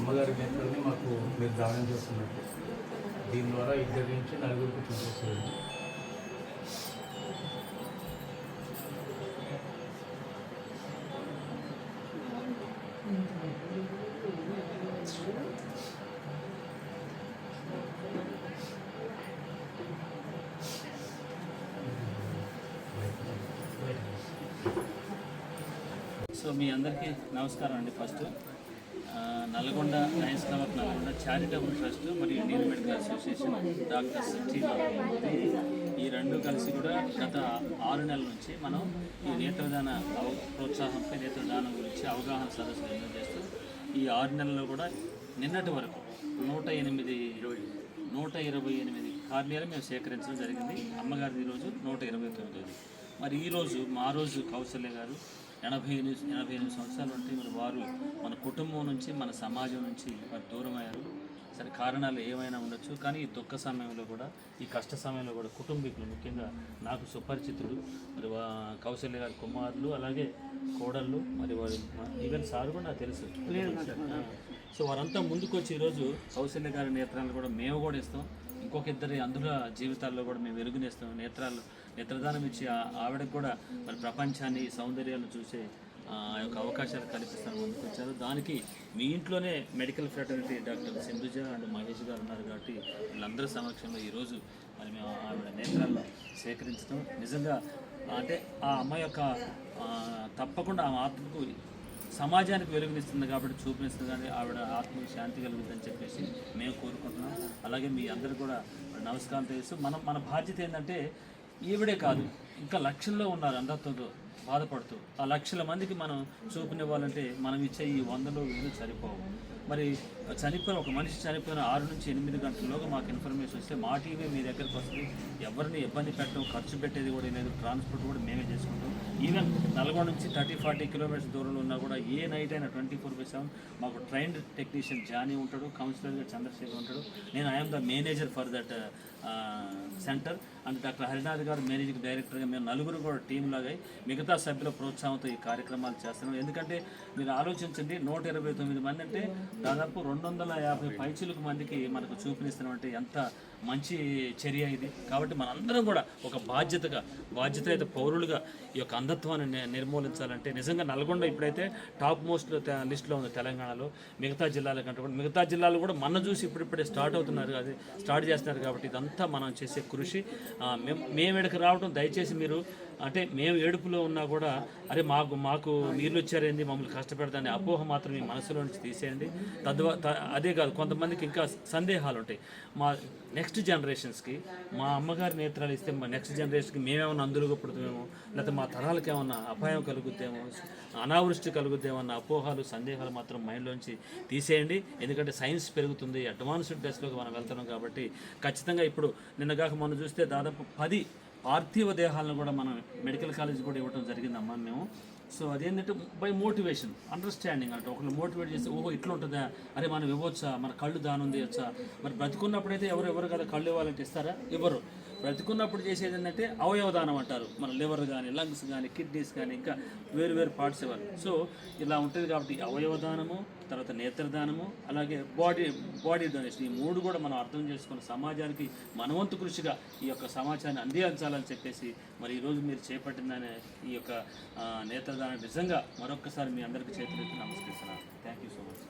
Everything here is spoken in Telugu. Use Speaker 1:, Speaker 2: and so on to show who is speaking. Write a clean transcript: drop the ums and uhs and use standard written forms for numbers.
Speaker 1: అమ్మగారి నేత్రాన్ని మాకు మీరు దానం చేస్తున్నట్టు దీని ద్వారా ఇద్దరి నుంచి నలుగురికి చూపిస్తుంది.
Speaker 2: సో మీ అందరికీ నమస్కారం అండి. First Nalgonda lions club of Nalgonda charitable trust మరియు Indian medical association doctors team ఈ రెండు కలిసి కూడా గత 6 నెలల నుంచి మనం ఈ నేత్రదాన ప్రోత్సాహంపై నేత్రదానం గురించి అవగాహన సదస్సు నిర్వహణ చేస్తూ ఈ 6 నెలల్లో కూడా నిన్నటి వరకు 128 కార్యాలు మేము సేకరించడం జరిగింది. అమ్మగారిది ఈరోజు 129. మరి ఈరోజు మా రోజు కౌశల్య గారు 88 సంవత్సరాలు ఉంటే మరి వారు మన కుటుంబం నుంచి మన సమాజం నుంచి వారు దూరం అయ్యారు. సరే కారణాలు ఏమైనా ఉండొచ్చు, కానీ ఈ దుఃఖ సమయంలో కూడా ఈ కష్ట సమయంలో కూడా కుటుంబీకులు ముఖ్యంగా నాకు సుపరిచితులు మరి కౌశల్య గారి కుమారులు అలాగే కోడళ్ళు మరి వారు ఈవెన్ సార్ కూడా నాకు తెలుసు. సో వారంతా ముందుకు వచ్చి ఈరోజు కౌశల్య గారి నేత్రాలను కూడా మేము కూడా ఇస్తాం. ఇంకొక ఇద్దరి అందులో జీవితాల్లో కూడా మేము వెలుగునేస్తాం. నేత్రదానం ఇచ్చి ఆవిడకు కూడా మరి ప్రపంచాన్ని సౌందర్యాలను చూసే ఆ యొక్క అవకాశాలు కల్పిస్తాను ముందుకు వచ్చారు. దానికి మీ ఇంట్లోనే medical fraternity doctor Sindhuja and Mahesh గారు ఉన్నారు కాబట్టి వీళ్ళందరి సమక్షంలో ఈరోజు మరి మేము ఆవిడ నేత్రాలను సేకరించడం నిజంగా అంటే ఆ అమ్మాయి యొక్క తప్పకుండా ఆ ఆత్మకు సమాజానికి వెలుగునిస్తుంది కాబట్టి చూపిస్తుంది, కానీ ఆవిడ ఆత్మకు శాంతి కలుగుతుందని చెప్పేసి మేము కోరుకుంటున్నాం. అలాగే మీ అందరూ కూడా నమస్కారం తెలుసు. మన బాధ్యత ఏంటంటే ఈవిడే కాదు, ఇంకా లక్షల్లో ఉన్నారు అంధత్వంతో బాధపడుతూ. ఆ లక్షల మందికి మనం చూపినివ్వాలంటే మనం ఇచ్చే ఈ 100 సరిపోవు. మరి చనిపోయిన ఒక మనిషి చనిపోయిన 6 నుంచి 8 గంటల్లోగా మాకు ఇన్ఫర్మేషన్ వస్తే మా టీవీ మీ దగ్గరకు వస్తుంది. ఎవరిని ఇబ్బంది పెట్టడం, ఖర్చు పెట్టేది కూడా లేదు. ట్రాన్స్పోర్ట్ కూడా మేమే చేసుకుంటాం. ఈవెన్ నల్గొండ నుంచి 30-40 కిలోమీటర్స్ దూరంలో ఉన్నా కూడా ఏ నైట్ అయినా 24/7 మాకు ట్రైన్డ్ టెక్నీషియన్ జానీ ఉంటాడు, కౌన్సిలర్గా చంద్రశేఖర్ ఉంటాడు. నేను I'm the manager for that centre and doctor Harinath గారు మేనేజింగ్ డైరెక్టర్గా మేము నలుగురు కూడా టీం లాగా మిగతా సభ్యుల ప్రోత్సాహంతో ఈ కార్యక్రమాలు చేస్తున్నాం. ఎందుకంటే మీరు ఆలోచించండి, 129 మంది అంటే దాదాపు 250 పైచిలకు మందికి మనకు చూపిస్తున్నాం అంటే ఎంత మంచి చర్య ఇది. కాబట్టి మనందరం కూడా ఒక బాధ్యత పౌరులుగా ఈ యొక్క అంధత్వాన్ని నిర్మూలించాలంటే నిజంగా నల్గొండ ఇప్పుడైతే టాప్ మోస్ట్ లిస్ట్లో ఉంది తెలంగాణలో. మిగతా జిల్లాల కంటే కూడా మిగతా జిల్లాలు కూడా మన చూసి ఇప్పుడిప్పుడే స్టార్ట్ చేస్తున్నారు. కాబట్టి ఇదంతా మనం చేసే కృషి. మేము ఎక్కడికి రావడం దయచేసి మీరు అంటే మేము ఏడుపులో ఉన్నా కూడా అరే మాకు నీళ్ళు వచ్చారేంది మమ్మల్ని కష్టపెడతాని అపోహ మాత్రం మీ మనసులో నుంచి తీసేయండి. అదే కాదు, కొంతమందికి ఇంకా సందేహాలు ఉంటాయి. మా నెక్స్ట్ జనరేషన్స్కి మా అమ్మగారి నేత్రాలు ఇస్తే మా నెక్స్ట్ జనరేషన్కి మేమేమన్నా అందులుగా పుడుతామేమో, లేకపోతే మా తరాలకి ఏమన్నా అపాయం కలుగుద్దేమో, అనావృష్టి కలుగుద్దేమో అన్న అపోహాలు సందేహాలు మాత్రం మైండ్లోంచి తీసేయండి. ఎందుకంటే సైన్స్ పెరుగుతుంది, అడ్వాన్స్డ్ డెస్లోకి మనం వెళ్తున్నాం. కాబట్టి ఖచ్చితంగా ఇప్పుడు నిన్నగాక మనం చూస్తే దాదాపు 10 పార్థివ దేహాలను కూడా మనం మెడికల్ కాలేజ్ కూడా ఇవ్వడం జరిగిందమ్మా మేము. సో అదేంటంటే బై మోటివేషన్, అండర్స్టాండింగ్ అంటే ఒకళ్ళు మోటివేట్ చేస్తే ఓహో ఇట్లా ఉంటుందా, అరే మనం ఇవ్వచ్చా, మన కళ్ళు దానం చేయొచ్చా. మరి బ్రతికున్నప్పుడైతే ఎవరు కదా కళ్ళు ఇవ్వాలంటే ఇస్తారా? ఇవ్వరు. బ్రతికున్నప్పుడు చేసేది ఏంటంటే అవయవదానం అంటారు. మన లివర్ కానీ, లంగ్స్ కానీ, కిడ్నీస్ కానీ ఇంకా వేరు పార్ట్స్ ఇవ్వాలి. సో ఇలా ఉంటుంది. కాబట్టి అవయవదానము, తర్వాత నేత్రదానము, అలాగే బాడీ డొనేషన్, ఈ 3 కూడా మనం అర్థం చేసుకుని సమాజానికి మనవంతు కృషిగా ఈ యొక్క సమాచారాన్ని అందించాలని చెప్పేసి మరి ఈరోజు మీరు చేపట్టిందనే ఈ యొక్క నేత్రదానం నిజంగా మరొక్కసారి మీ అందరికీ చేతులెత్తి నమస్కరిస్తున్నాను. Thank you so much.